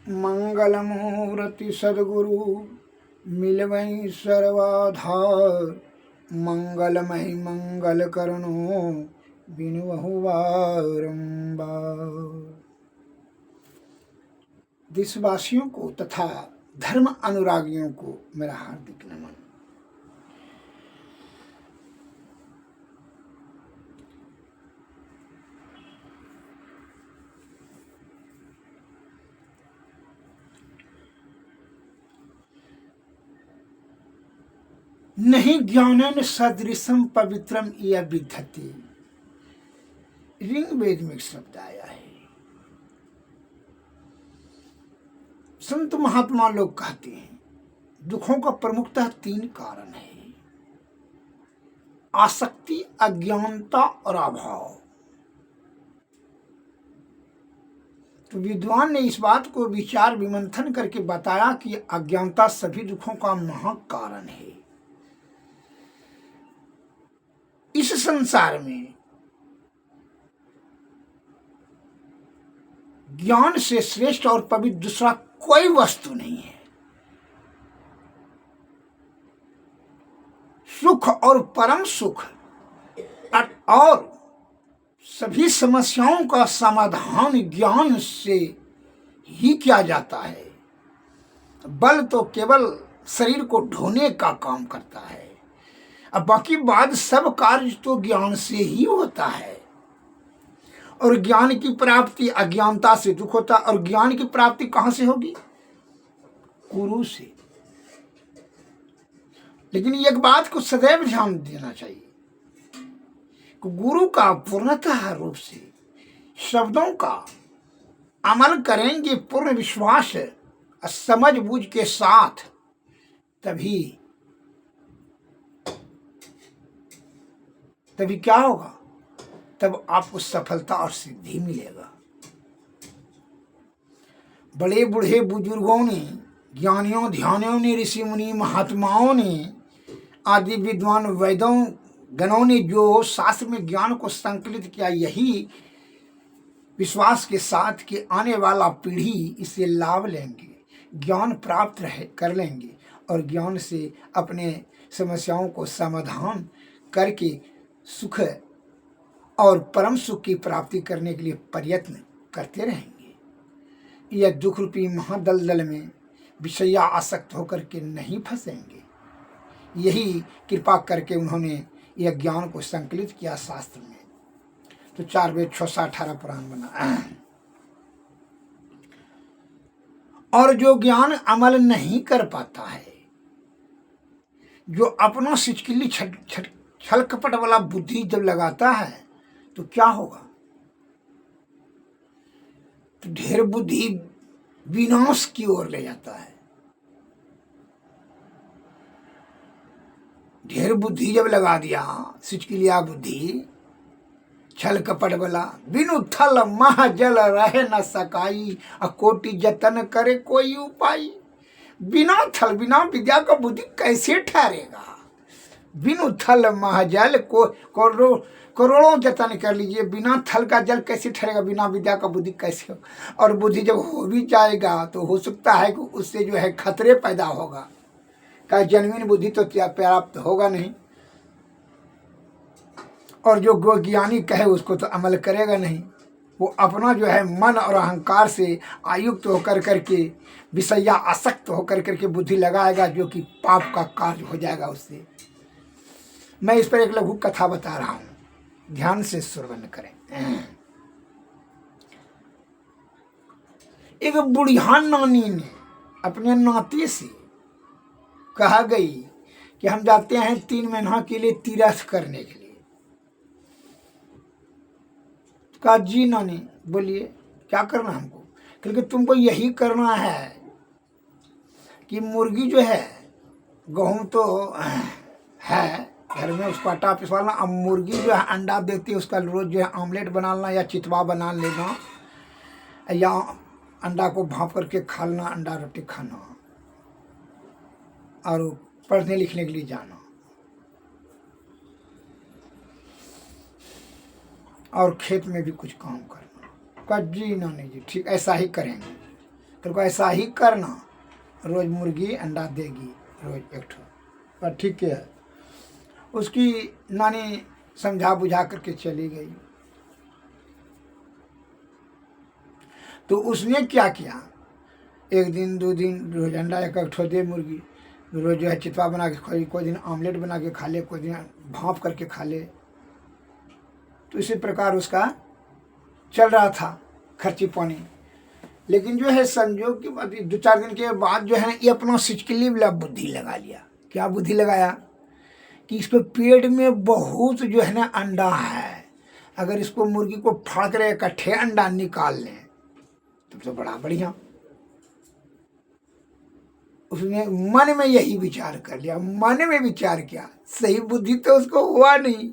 मंगल मूर्ति सद्गुरु मिलवई सर्वाधार। मंगलमय मंगल करनो बिनुहु बारंबार। देशवासियों को तथा धर्म अनुरागियों को मेरा हार्दिक नमन। नहीं ज्ञानेन सदृशम पवित्रम यह विद्धति, ऋग्वेद में एक शब्द आया है। संत महात्मा लोग कहते हैं दुखों का प्रमुखतः 3 कारण है: आसक्ति, अज्ञानता और अभाव। तो विद्वान ने इस बात को विचार विमंथन करके बताया कि अज्ञानता सभी दुखों का महाकारण है। इस संसार में ज्ञान से श्रेष्ठ और पवित्र दूसरा कोई वस्तु नहीं है। सुख और परम सुख और सभी समस्याओं का समाधान ज्ञान से ही किया जाता है। बल तो केवल शरीर को ढोने का काम करता है, अब बाकी बाद सब कार्य तो ज्ञान से ही होता है। और ज्ञान की प्राप्ति अज्ञानता से दुख होता है। और ज्ञान की प्राप्ति कहां से होगी? गुरु से। लेकिन एक बात को सदैव ध्यान देना चाहिए कि गुरु का पूर्णतः रूप से शब्दों का अमल करेंगे पूर्ण विश्वास समझ बूझ के साथ, तभी क्या होगा? तब आपको सफलता और सिद्धि मिलेगा। बड़े बूढ़े बुजुर्गों ने, ज्ञानियों ध्यानियों ने, ऋषि मुनि महात्माओं ने, आदि विद्वान वैदों गणों ने जो शास्त्र में ज्ञान को संकलित किया, यही विश्वास के साथ कि आने वाला पीढ़ी इसे लाभ लेंगे, ज्ञान प्राप्त कर लेंगे और ज्ञान से अपने समस्याओं को समाधान करके सुख और परम सुख की प्राप्ति करने के लिए प्रयत्न करते रहेंगे। यह दुख रूपी महादलदल में विषया आसक्त होकर के नहीं फंसेंगे। यही कृपा करके उन्होंने यह ज्ञान को संकलित किया शास्त्र में। तो 4 वेद 618 पुराण बना। और जो ज्ञान अमल नहीं कर पाता है, जो अपना सिचकिली छल कपट वाला बुद्धि जब लगाता है तो क्या होगा? तो ढेर बुद्धि विनाश की ओर ले जाता है। ढेर बुद्धि जब लगा दिया, सिचकिलिया बुद्धि छल कपट वाला, बिनु थल मह जल रहे न सकाई, अकोटि जतन करे कोई उपाय। बिना थल बिना विद्या का बुद्धि कैसे ठहरेगा? बिनु थल मह जल को करोड़ों जतन कर लीजिए, बिना थल का जल कैसे ठहरेगा? बिना विद्या का बुद्धि कैसे हो? और बुद्धि जब हो भी जाएगा तो हो सकता है कि उससे जो है खतरे पैदा होगा। का जन्मीन बुद्धि तो प्राप्त होगा नहीं, और जो ज्ञानी कहे उसको तो अमल करेगा नहीं। वो अपना जो है मन और अहंकार से आयुक्त होकर करके, विषया आसक्त होकर करके बुद्धि लगाएगा, जो कि पाप का कार्य हो जाएगा उससे। मैं इस पर एक लघु कथा बता रहा हूं, ध्यान से श्रवण करें। एक बुढ़िया नानी ने अपने नाते से कहा गई कि हम जाते हैं 3 महीना के लिए तीर्थ करने के लिए। कहा जी नानी बोलिए क्या करना हमको? क्योंकि तुमको यही करना है कि मुर्गी जो है, गेहूं तो है घर में, उसको आटा पिसवाना। अब मुर्गी जो है अंडा देती है, उसका रोज जो है आमलेट बनाना या चितवा बना लेना, या अंडा को भाप करके खाना, अंडा रोटी खाना, और पढ़ने लिखने के लिए जाना, और खेत में भी कुछ काम करना। कहा जी नानी जी ठीक ऐसा ही करेंगे। तेरे को ऐसा ही करना, रोज मुर्गी अंडा देगी, रोज एक ठो। पर ठीक है, उसकी नानी समझा बुझा करके चली गई। तो उसने क्या किया, एक दिन 2 दिन रोज अंडा एक ठो दे मुर्गी, रोज जो है चितवा बना के खाई, कोई दिन ऑमलेट बना के खा ले, कोई दिन भाप करके खा ले। तो इसी प्रकार उसका चल रहा था खर्ची पानी। लेकिन जो है संजोग की बात, 2-4 दिन के बाद जो है ये अपना सिचकली वाला बुद्धि लगा लिया। क्या बुद्धि लगाया कि इसके पेट में बहुत जो है ना अंडा है, अगर इसको मुर्गी को फाड़ कर इकट्ठे अंडा निकाल लें तो बड़ा बढ़िया। उसने मन में यही विचार कर लिया, मन में विचार किया, सही बुद्धि तो उसको हुआ नहीं।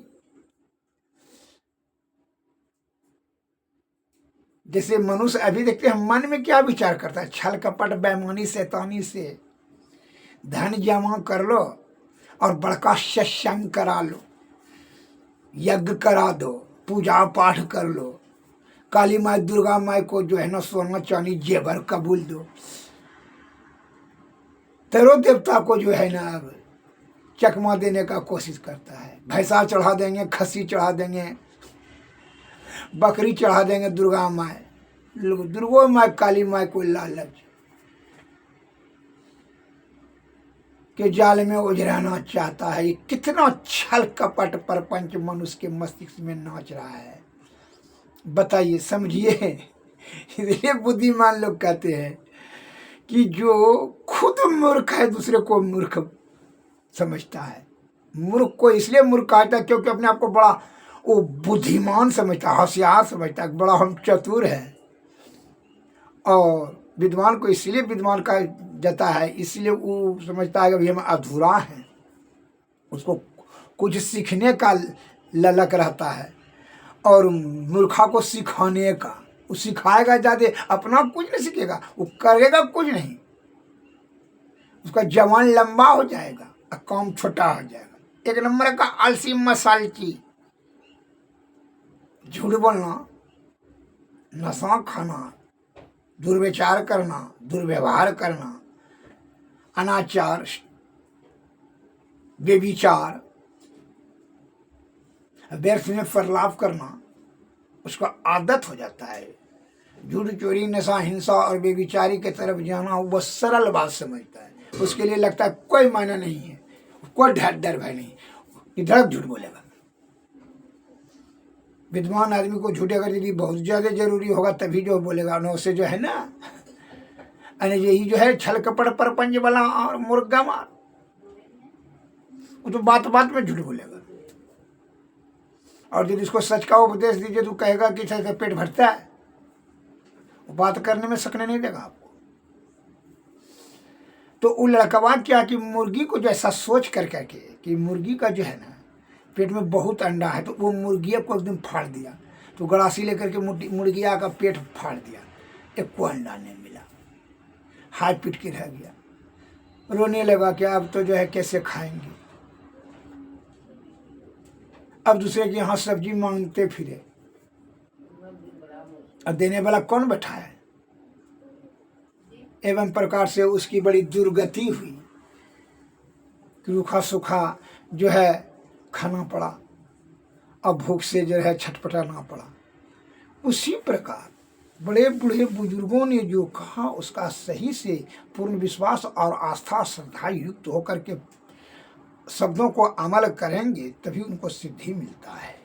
जैसे मनुष्य अभी देखते हैं मन में क्या विचार करता है, छल कपट बेईमानी शैतानी से धन जमा कर लो और बड़का सत्संग करा लो, यज्ञ करा दो, पूजा पाठ कर लो, काली माई दुर्गा माई को जो है ना सोना चांदी जेवर कबूल दो, तेरो देवता को जो है ना अब चकमा देने का कोशिश करता है। भैंसा चढ़ा देंगे, खस्सी चढ़ा देंगे, बकरी चढ़ा देंगे दुर्गा माई, दुर्गा माई काली माई को लालच के जाल में उजराना चाहता है। ये कितना छल कपट परपंच मनुष्य के मस्तिष्क में नाच रहा है, बताइए, समझिए। इसलिए बुद्धिमान लोग कहते हैं कि जो खुद मूर्ख है दूसरे को मूर्ख समझता है। मूर्ख को इसलिए मूर्ख कहता है क्योंकि अपने आप को बड़ा वो बुद्धिमान समझता है, होशियार समझता है, बड़ा हम चतुर है। और विद्वान को इसलिए विद्वान कहा जाता है, इसलिए वो समझता है कि अभी हम अधूरा हैं, उसको कुछ सीखने का ललक रहता है। और मूर्खा को सिखाने का, वो सिखाएगा ज़्यादा, अपना कुछ नहीं सीखेगा, वो करेगा कुछ नहीं, उसका जवान लंबा हो जाएगा और काम छोटा हो जाएगा। एक नंबर का आलसी मसालची, झूठ बोलना, नशा खाना, दुर्विचार करना, दुर्व्यवहार करना, अनाचार, बेविचार, व्यर्थ में प्रलाप करना, उसका आदत हो जाता है। झूठ चोरी नशा हिंसा और बेविचारी के तरफ जाना वो सरल बात समझता है, उसके लिए लगता है कोई मायना नहीं है, कोई डर भय नहीं, इधर झूठ बोलेगा। विद्वान आदमी को झूठे अगर यदि बहुत ज़्यादा जरूरी होगा तभी जो बोलेगा, न उससे जो है ना यही जो है छल कपट परपंच वाला और मुर्गा मार, वो तो बात बात में झूठ बोलेगा। और यदि इसको सच का उपदेश दीजिए तो कहेगा कि सच का पेट भरता है, वो बात करने में सकने नहीं देगा आपको। तो वो लड़कवा क्या कि मुर्गी को जो ऐसा सोच कर करके कि मुर्गी का जो है ना पेट में बहुत अंडा है, तो वो मुर्गिया को एकदम फाड़ दिया। तो गड़ासी लेकर के मुर्गिया का पेट फाड़ दिया, एक को अंडा नहीं मिला, हाथ पीट के रह गया, रोने लगा कि अब तो जो है कैसे खाएंगे। अब दूसरे के यहाँ सब्जी मांगते फिरे, अब देने वाला कौन बैठा है। एवं प्रकार से उसकी बड़ी दुर्गति हुई कि रूखा सूखा जो है खाना पड़ा, अब भूख से जो है छटपटाना पड़ा। उसी प्रकार बड़े बूढ़े बुजुर्गों ने जो कहा उसका सही से पूर्ण विश्वास और आस्था श्रद्धा युक्त होकर के शब्दों को अमल करेंगे तभी उनको सिद्धि मिलता है।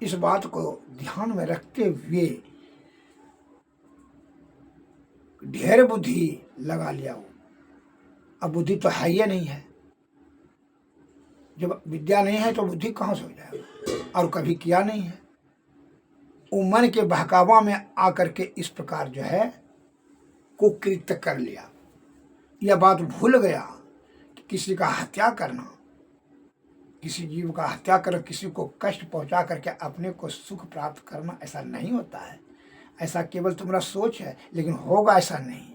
इस बात को ध्यान में रखते हुए ढेर बुद्धि लगा लिया वो, अब बुद्धि तो है ही नहीं है। जब विद्या नहीं है तो बुद्धि कहाँ से हो जाएगा, और कभी किया नहीं है। वो मन के बहकावा में आकर के इस प्रकार जो है कुकृत्य कर लिया। यह बात भूल गया कि किसी का हत्या करना, किसी जीव का हत्या कर किसी को कष्ट पहुंचा करके अपने को सुख प्राप्त करना ऐसा नहीं होता है। ऐसा केवल तुम्हारा सोच है, लेकिन होगा ऐसा नहीं।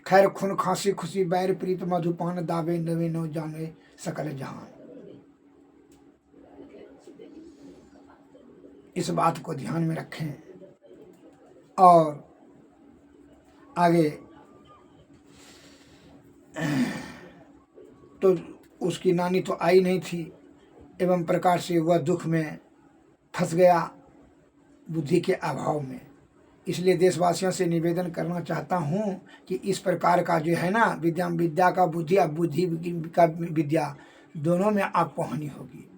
खैर खून खांसी खुशी बैर प्रीत मधुपान दावे नवे नो जाने सकल जहान। इस बात को ध्यान में रखें। और आगे तो उसकी नानी तो आई नहीं थी, एवं प्रकार से वह दुख में फंस गया बुद्धि के अभाव में। इसलिए देशवासियों से निवेदन करना चाहता हूँ कि इस प्रकार का जो है ना विद्या का बुद्धि और बुद्धि का विद्या दोनों में आपको हानि होगी।